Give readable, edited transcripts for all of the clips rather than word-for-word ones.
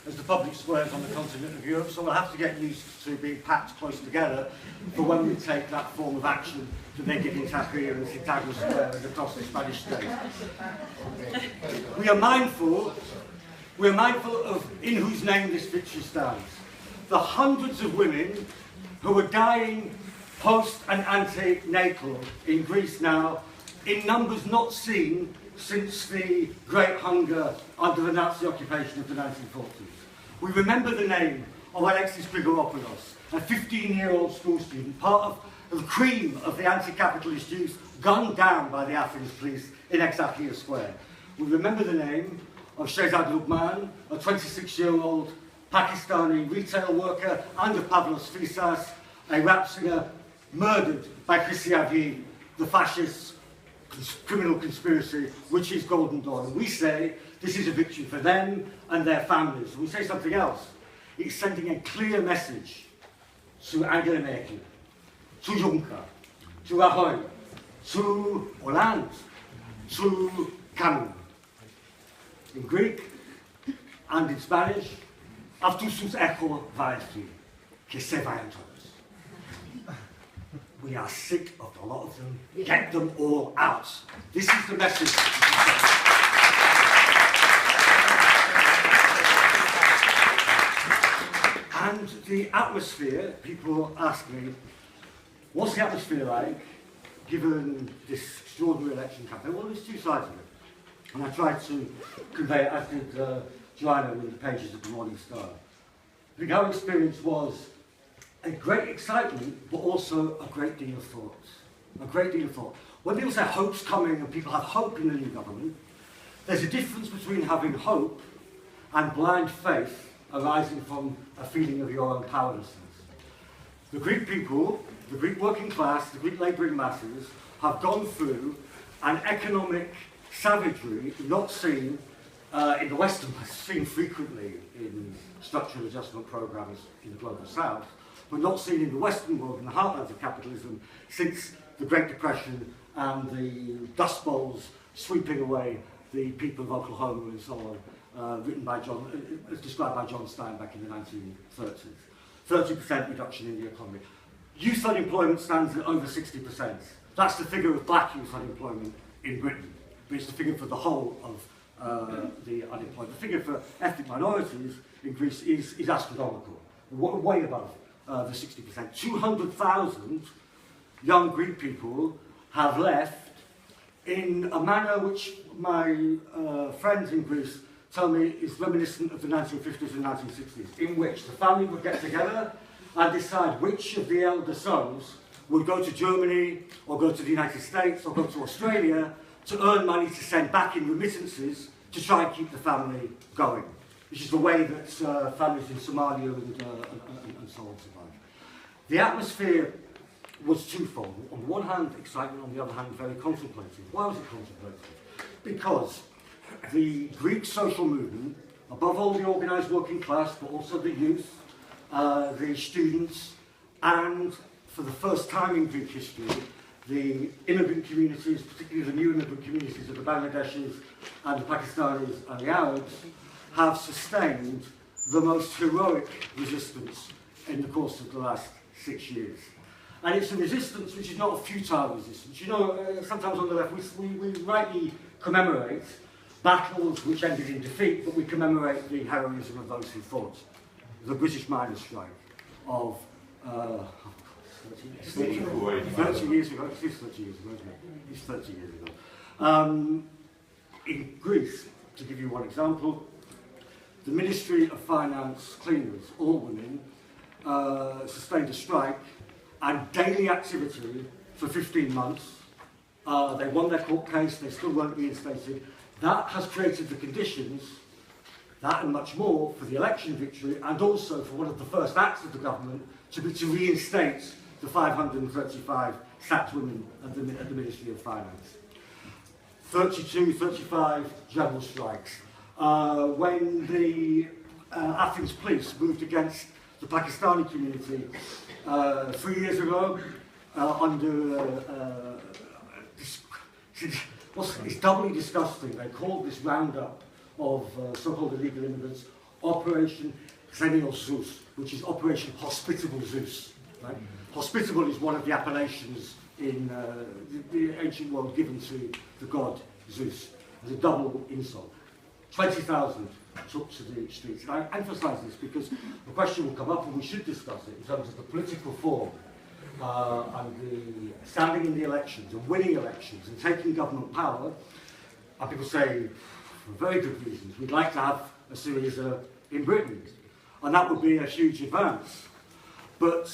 as the public squares on the continent of Europe, so we'll have to get used to being packed close together for when we take that form of action that they did in Tahrir and Syriza Square and across the Spanish state. We are mindful of in whose name this victory stands. The hundreds of women who are dying post and antenatal in Greece now, in numbers not seen since the Great Hunger under the Nazi occupation of the 1940s. We remember the name of Alexis Grigoropoulos, a 15-year-old school student, part of the cream of the anti-capitalist youth, gunned down by the Athens police in Exarchia Square. We remember the name of Shehzad Lubman, a 26-year-old Pakistani retail worker, and of Pavlos Fisas, a rap singer, murdered by Christiavi, the fascist criminal conspiracy, which is Golden Dawn. And we say this is a victory for them and their families. And we say something else. It's sending a clear message to Angela Merkel, to Juncker, to Rajoy, to Hollande, to Cameron. In Greek and in Spanish, Avtusus echo vaelti, que se vayan todos. We are sick of a lot of them. Get them all out. This is the message. And the atmosphere, people ask me, what's the atmosphere like given this extraordinary election campaign? Well, there's two sides of it. And I tried to convey it, as did Joanna in the pages of the Morning Star. I think our experience was a great excitement, but also a great deal of thought. A great deal of thought. When people say hope's coming and people have hope in the new government, there's a difference between having hope and blind faith arising from a feeling of your own powerlessness. The Greek people, the Greek working class, the Greek labouring masses have gone through an economic savagery not seen in the Western West, seen frequently in structural adjustment programmes in the Global South, but not seen in the Western world, in the heartlands of capitalism, since the Great Depression and the Dust Bowls sweeping away the people of Oklahoma and so on, written by described by John Steinbeck in the 1930s. 30% reduction in the economy. Youth unemployment stands at over 60%. That's the figure of black youth unemployment in Britain, but it's the figure for the whole of the unemployment. The figure for ethnic minorities in Greece is astronomical, way above the 60%. 200,000 young Greek people have left in a manner which my friends in Greece tell me is reminiscent of the 1950s and 1960s, in which the family would get together and decide which of the elder sons would go to Germany or go to the United States or go to Australia to earn money to send back in remittances to try and keep the family going, which is the way that families in Somalia and so on survive. The atmosphere was twofold. On the one hand, excitement, on the other hand, very contemplative. Why was it contemplative? Because the Greek social movement, above all the organised working class, but also the youth, the students, and for the first time in Greek history, the immigrant communities, particularly the new immigrant communities of the Bangladeshis and the Pakistanis and the Arabs, have sustained the most heroic resistance in the course of the last 6 years. And it's a resistance which is not a futile resistance. You know, sometimes on the left we rightly commemorate battles which ended in defeat, but we commemorate the heroism of those who fought. The British miners' strike of 30 years ago. It is 30 years ago, isn't it? It's 30 years ago. In Greece, to give you one example, the Ministry of Finance cleaners, all women, sustained a strike and daily activity for 15 months. They won their court case, they still weren't reinstated. That has created the conditions, that and much more, for the election victory, and also for one of the first acts of the government to be to reinstate the 535 sacked women at the Ministry of Finance. 32, 35 general strikes. When the Athens police moved against the Pakistani community 3 years ago, under it's doubly disgusting. They called this roundup of so-called illegal immigrants Operation Zeus, which is Operation Hospitable Zeus. Right? Hospitable is one of the appellations in the ancient world given to the god Zeus. It's a double insult. 20,000 took to the streets. And I emphasise this because the question will come up, and we should discuss it in terms of the political form and the standing in the elections and winning elections and taking government power. And people say, for very good reasons, we'd like to have a Syriza in Britain. And that would be a huge advance. But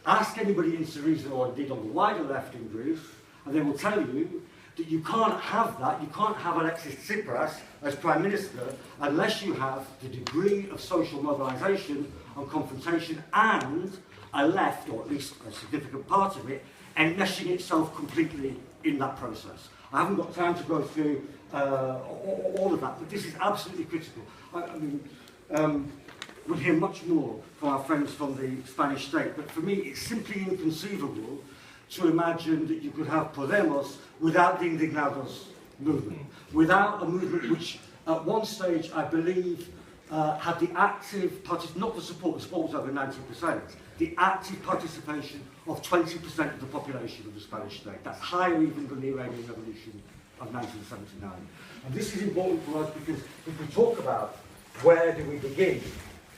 ask anybody in Syriza, or indeed on the wider left in Greece, and they will tell you that you can't have that, you can't have Alexis Tsipras as Prime Minister unless you have the degree of social mobilisation and confrontation and a left, or at least a significant part of it, enmeshing itself completely in that process. I haven't got time to go through all of that, but this is absolutely critical. We'll hear much more from our friends from the Spanish state, but for me it's simply inconceivable to imagine that you could have Podemos without the Indignados movement, without a movement which at one stage I believe had the active not the support was over 90%, the active participation of 20% of the population of the Spanish state. That's higher even than the Iranian Revolution of 1979. And this is important for us because if we talk about where do we begin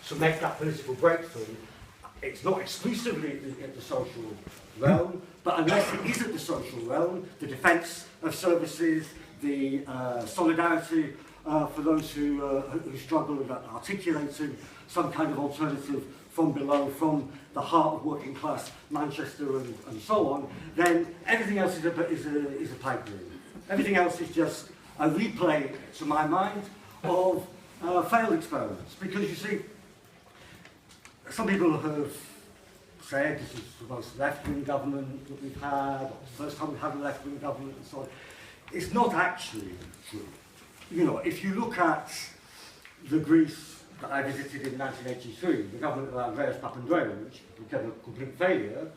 to make that political breakthrough, it's not exclusively at the social realm, but unless it is at the social realm, the defence of services, the solidarity for those who struggle with articulating some kind of alternative from below, from the heart of working class Manchester and so on, then everything else is a pipe dream. Everything else is just a replay, to my mind, of failed experiments. Because you see, some people have said this is the most left-wing government that we've had, or the first time we've had a left-wing government, and so on. It's not actually true. You know, if you look at the Greece that I visited in 1983, the government of Andreas Papandreou, which became a complete failure,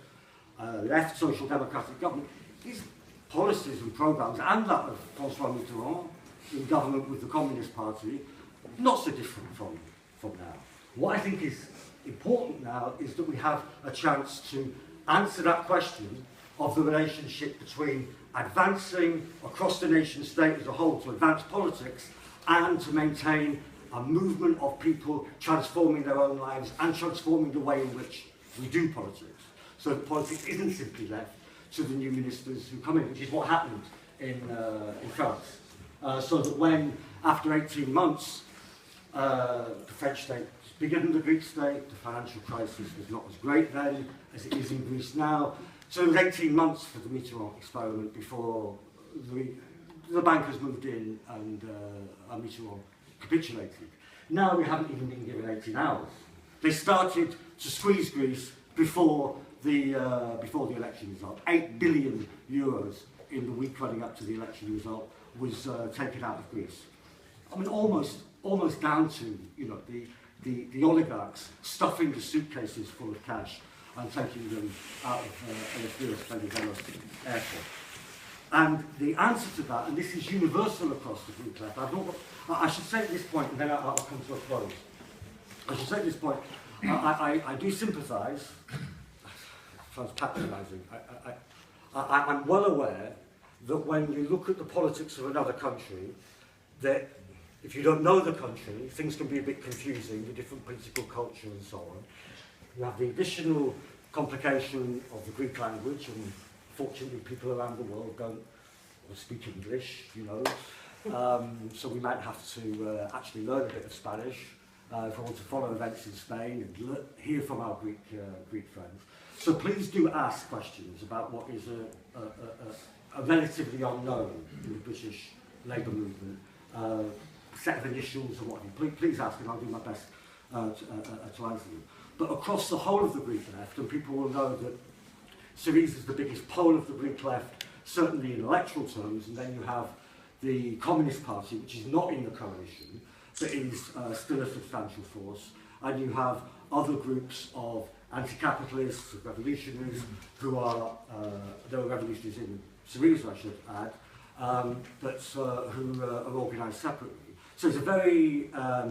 left social democratic government, his policies and programmes, and that of François Mitterrand, in government with the Communist Party, not so different from now. What I think is important now is that we have a chance to answer that question of the relationship between advancing across the nation state as a whole to advance politics and to maintain a movement of people transforming their own lives and transforming the way in which we do politics. So that politics isn't simply left to the new ministers who come in, which is what happened in France. So that when, after 18 months, the French state was bigger than the Greek state, the financial crisis was not as great then as it is in Greece now. So it was 18 months for the Mitterrand experiment before the bankers moved in and Mitterrand capitulated. Now we haven't even been given 18 hours. They started to squeeze Greece before the election result. 8 billion euros in the week running up to the election result was taken out of Greece. I mean, almost down to, you know, the oligarchs stuffing the suitcases full of cash and taking them out of Venizelos airport. And the answer to that, and this is universal across the Greek left, I should say at this point, and then I'll come to a close. I should say at this point, I do sympathise. Sounds patronising. I'm well aware that when you look at the politics of another country, that if you don't know the country, things can be a bit confusing, the different political culture and so on. You have the additional complication of the Greek language, and fortunately people around the world don't speak English, you know. So we might have to actually learn a bit of Spanish if I want to follow events in Spain and hear from our Greek friends. So please do ask questions about what is a relatively unknown in the British Labour movement, set of initials and what have you. Please ask, and I'll do my best to answer them. But across the whole of the Greek left, and people will know that Syriza is the biggest pole of the Greek left, certainly in electoral terms, and then you have the Communist Party, which is not in the coalition, but is still a substantial force, and you have other groups of anti-capitalists, revolutionaries, who are, there are revolutionaries in Syriza, I should add, but who are organised separately. So it's a very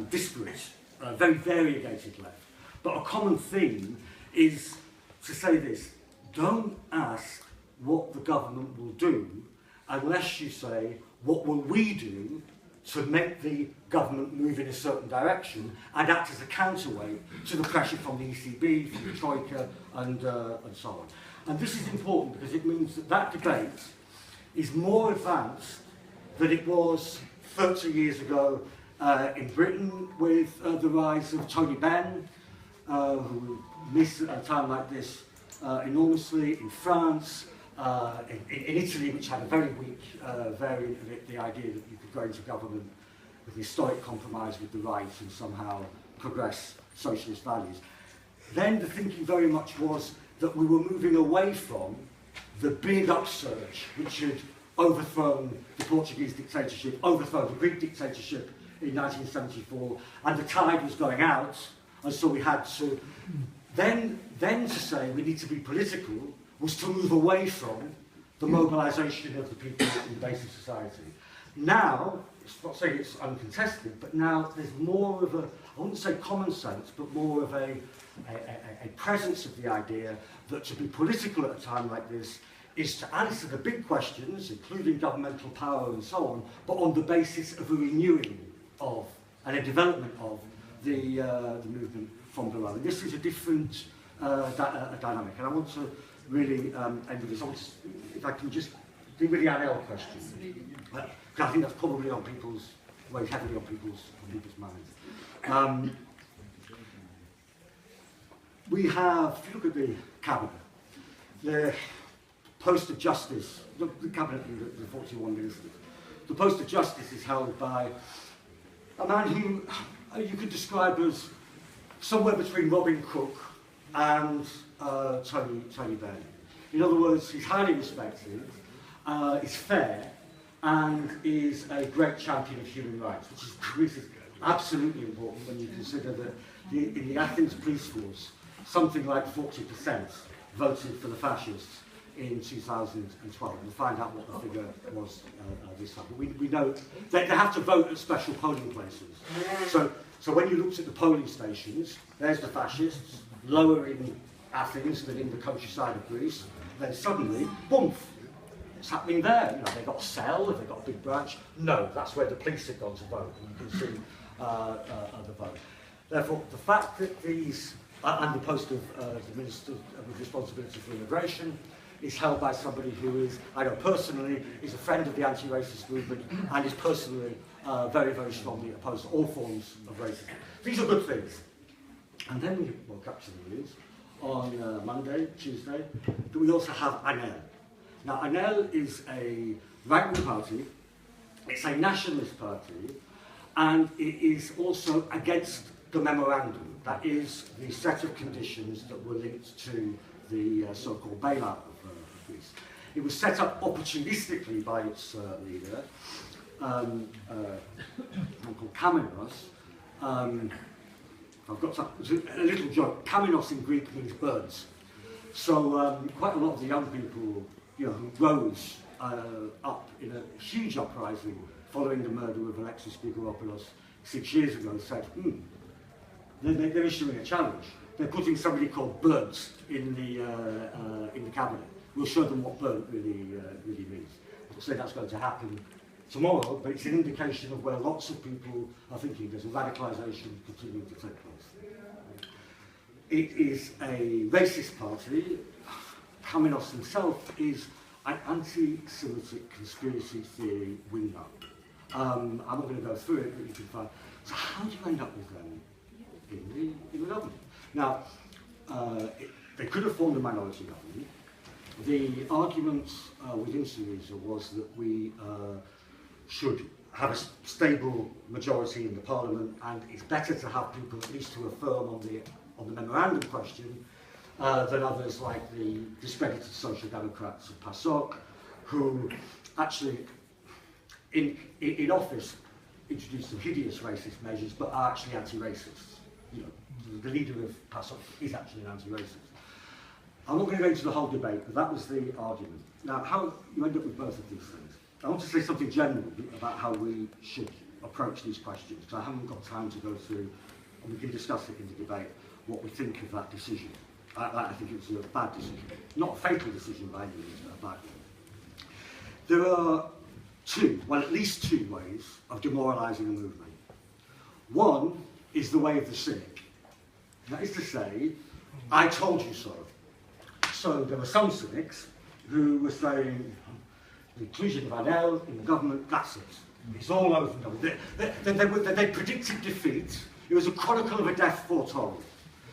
disparate a very variegated left. But a common theme is to say this: don't ask what the government will do unless you say, what will we do to make the government move in a certain direction and act as a counterweight to the pressure from the ECB, from the Troika, and so on. And this is important because it means that that debate is more advanced than it was 30 years ago in Britain with the rise of Tony Benn, who missed at a time like this enormously, in France, in Italy, which had a very weak variant of it, the idea that you could go into government with historic compromise with the right and somehow progress socialist values. Then the thinking very much was that we were moving away from the big upsurge which had overthrown the Portuguese dictatorship, overthrown the Greek dictatorship in 1974, and the tide was going out, and so we had to then to say we need to be political was to move away from the mobilisation of the people in basic society. Now, it's not saying it's uncontested, but now there's more of a, I wouldn't say common sense, but more of a presence of the idea that to be political at a time like this is to answer the big questions, including governmental power and so on, but on the basis of a renewing of and a development of the movement from below. And this is a different dynamic, and I want to really end with this. If I can just deal with the ANL question, because I think that's probably on people's, weighs heavily on people's minds. We have, if you look at the cabinet, the post of justice, the cabinet in the 41 ministers, the post of justice is held by a man who you could describe as somewhere between Robin Cook and Tony Benn. In other words, he's highly respected, is fair, and is a great champion of human rights, which is absolutely important when you consider that in the Athens police force, something like 40% voted for the fascists in 2012. We'll find out what the figure was this time. But we know they have to vote at special polling places. So when you looked at the polling stations, there's the fascists, lower in Athens than in the countryside of Greece. Then suddenly, boom, it's happening there. You know, they've got a cell, have they got a big branch? No, that's where the police have gone to vote. And you can see the vote. Therefore, the fact that these, and the post of the Minister with responsibility for immigration, is held by somebody who is, I know personally, is a friend of the anti-racist movement and is personally very, very strongly opposed to all forms of racism. These are good things. And then we woke up to the news on Monday, Tuesday, that we also have ANL. Now, ANL is a right-wing party, it's a nationalist party, and it is also against the memorandum. That is the set of conditions that were linked to the so-called bailout of Greece. It was set up opportunistically by its leader, called Kaminos. I've got a little joke. Kaminos in Greek means birds. So quite a lot of the young people, you know, who rose up in a huge uprising following the murder of Alexis Spigouropoulos 6 years ago said, they're issuing a challenge. They're putting somebody called birds in the cabinet. We'll show them what bird really means. I'll say that's going to happen tomorrow, but it's an indication of where lots of people are thinking there's a radicalisation continuing to take place. It is a racist party. Kaminos himself is an anti-Semitic conspiracy theory winger. I'm not going to go through it, but you can find. So how do you end up with them in the government? Now, they could have formed a minority government. The argument within Syriza was that we should have a stable majority in the parliament, and it's better to have people at least who are firm on the memorandum question than others like the discredited Social Democrats of PASOK, who actually in office introduced some hideous racist measures, but are actually anti-racist. You know, the leader of PASOK is actually an anti-racist. I'm not going to go into the whole debate, but that was the argument. Now, how you end up with both of these things. I want to say something general about how we should approach these questions, because I haven't got time to go through and we can discuss it in the debate, what we think of that decision. I think it was a bad decision. Not a fatal decision by any means, but a bad one. There are at least two ways of demoralising a movement. One is the way of the cynic. That is to say, I told you so. So there were some cynics who were saying, the inclusion of ANL in the government, that's it. It's all over. They predicted defeat. It was a chronicle of a death foretold.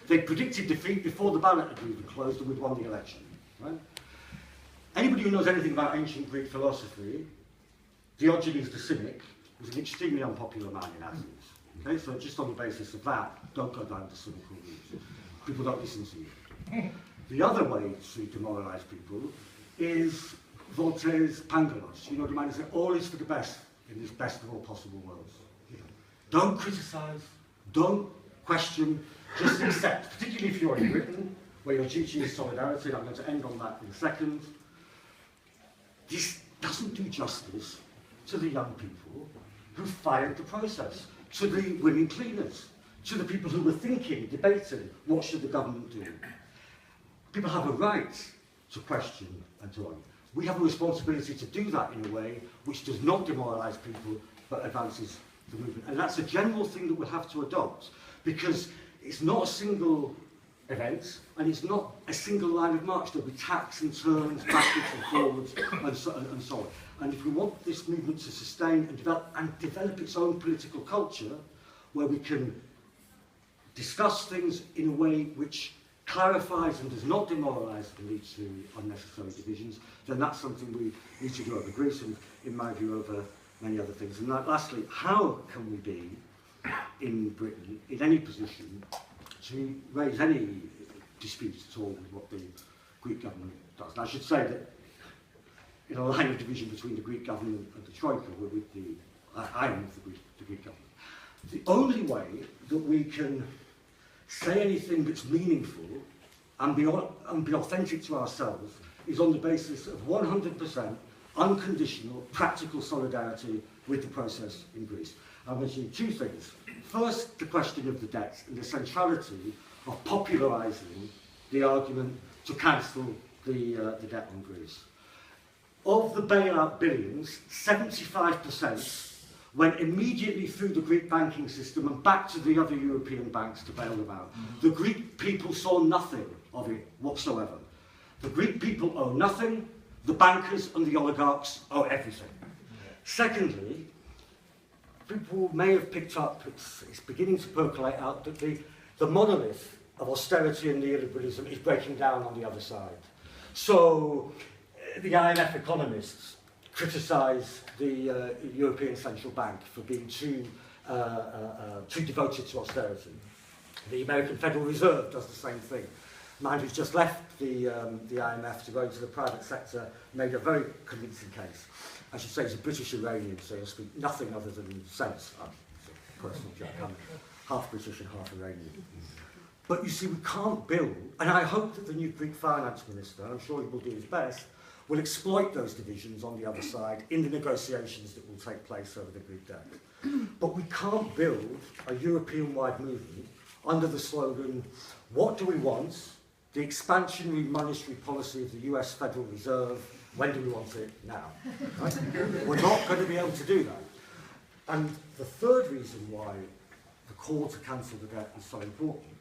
They predicted defeat before the ballot had even closed and we'd won the election. Right? Anybody who knows anything about ancient Greek philosophy, Diogenes the Cynic was an extremely unpopular man in Athens. Okay? So just on the basis of that, don't go down the cynical route. People don't listen to you. The other way to demoralise people is Voltaire's Pangalos. You know, the man who said, all is for the best in this best of all possible worlds. You know, don't criticise, don't question, just accept, particularly if you're in Britain, where your duty is solidarity, and I'm going to end on that in a second. This doesn't do justice to the young people who fired the process, to the women cleaners, to the people who were thinking, debating, what should the government do? People have a right to question and so on. We have a responsibility to do that in a way which does not demoralise people, but advances the movement. And that's a general thing that we'll have to adopt, because it's not a single event, and it's not a single line of march. There'll be tacks and turns, backwards and forwards, and so on. And if we want this movement to sustain and develop its own political culture, where we can discuss things in a way which clarifies and does not demoralise and lead to unnecessary divisions, then that's something we need to do over Greece and, in my view, over many other things. And lastly, how can we be, in Britain, in any position to raise any disputes at all with what the Greek government does? And I should say that in a line of division between the Greek government and the Troika, we're with I am with the Greek government. The only way that we can say anything that's meaningful and be authentic to ourselves is on the basis of 100% unconditional, practical solidarity with the process in Greece. I'm mentioning two things. First, the question of the debt and the centrality of popularising the argument to cancel the debt on Greece. Of the bailout billions, 75% went immediately through the Greek banking system and back to the other European banks to bail them out. The Greek people saw nothing of it whatsoever. The Greek people owe nothing, the bankers and the oligarchs owe everything. Secondly, people may have picked up, it's beginning to percolate out, that the monolith of austerity and neoliberalism is breaking down on the other side. So the IMF economists criticise the European Central Bank for being too devoted to austerity. The American Federal Reserve does the same thing. Man who's just left the IMF to go into the private sector made a very convincing case. I should say he's a British Iranian, so he'll speak nothing other than sense. Personal joke. I'm half British and half Iranian. But you see, we can't build, and I hope that the new Greek finance minister, I'm sure he will do his best, will exploit those divisions on the other side in the negotiations that will take place over the Greek debt. But we can't build a European-wide movement under the slogan, what do we want? The expansionary monetary policy of the US Federal Reserve, when do we want it? Now. Right? We're not going to be able to do that. And the third reason why the call to cancel the debt is so important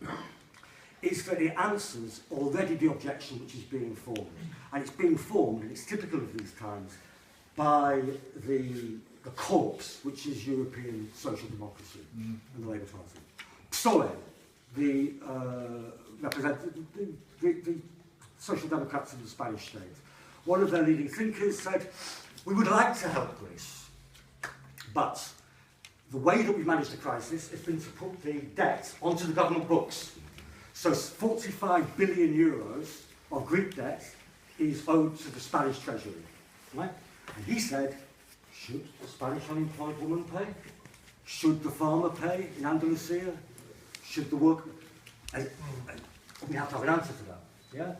is that it answers already the objection which is being formed. And it's being formed, and it's typical of these times, by the corpse, which is European social democracy and the Labour Party. PSOE, the Social Democrats in the Spanish state, one of their leading thinkers said, we would like to help Greece, but the way that we've managed the crisis has been to put the debt onto the government books. So 45 billion euros of Greek debt is owed to the Spanish treasury. Right? And he said, should the Spanish unemployed woman pay? Should the farmer pay in Andalusia? Should the worker... we have to have an answer to that. Yeah?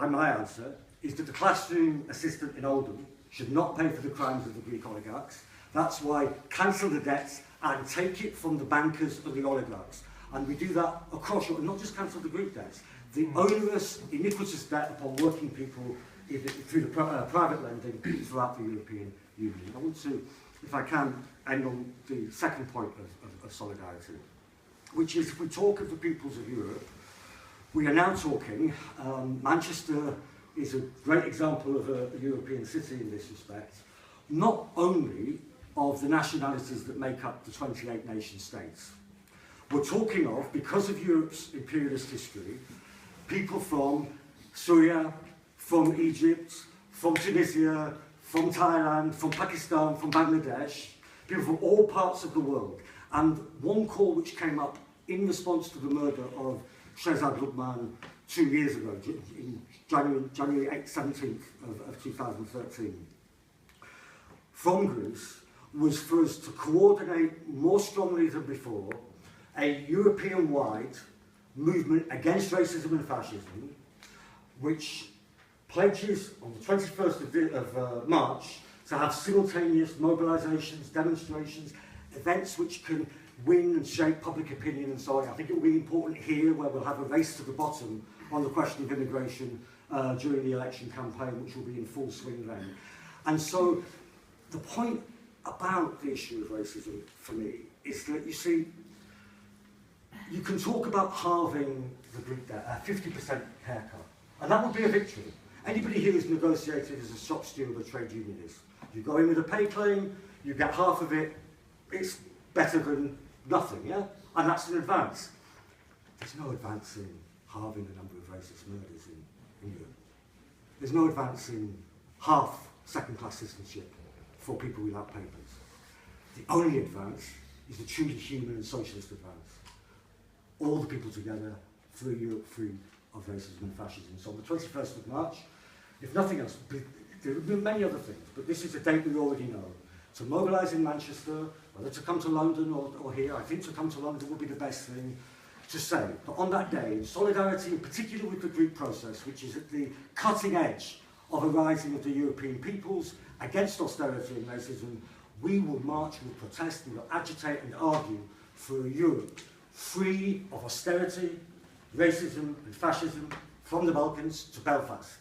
And my answer is that the classroom assistant in Oldham should not pay for the crimes of the Greek oligarchs, That's why cancel the debts and take it from the bankers and the oligarchs. And we do that across Europe, not just cancel the Greek debts. The onerous, iniquitous debt upon working people through the private lending throughout the European Union. I want to, if I can, end on the second point of solidarity, which is if we talk of the peoples of Europe, we are now talking, Manchester is a great example of a European city in this respect, not only of the nationalities that make up the 28 nation states. We're talking of, because of Europe's imperialist history, people from Syria, from Egypt, from Tunisia, from Thailand, from Pakistan, from Bangladesh, people from all parts of the world. And one call which came up in response to the murder of Shehzad Lubman 2 years ago, in January 17th of 2013, from Greece, was for us to coordinate more strongly than before a European-wide movement against racism and fascism, which pledges on the 21st of March to have simultaneous mobilisations, demonstrations, events which can win and shape public opinion and so on. I think it will be important here, where we'll have a race to the bottom on the question of immigration during the election campaign, which will be in full swing then. And so the point about the issue of racism for me is that, you see, you can talk about halving the Greek debt, a 50% haircut, and that would be a victory. Anybody here who's negotiated as a shop steward or a trade unionist, you go in with a pay claim, you get half of it, it's better than nothing, yeah? And that's an advance. There's no advance in halving the number of racist murders in Europe. There's no advance in half second-class citizenship for people without papers. The only advance is the truly human and socialist advance. All the people together through Europe free of racism and fascism. So on the 21st of March, if nothing else, there will be many other things, but this is a date we already know. To mobilise in Manchester, whether to come to London or here, I think to come to London would be the best thing to say. But on that day, in solidarity, in particular with the Greek process, which is at the cutting edge of a rising of the European peoples against austerity and racism, we will march, we will protest, we will agitate and argue for a Europe free of austerity, racism and fascism from the Balkans to Belfast.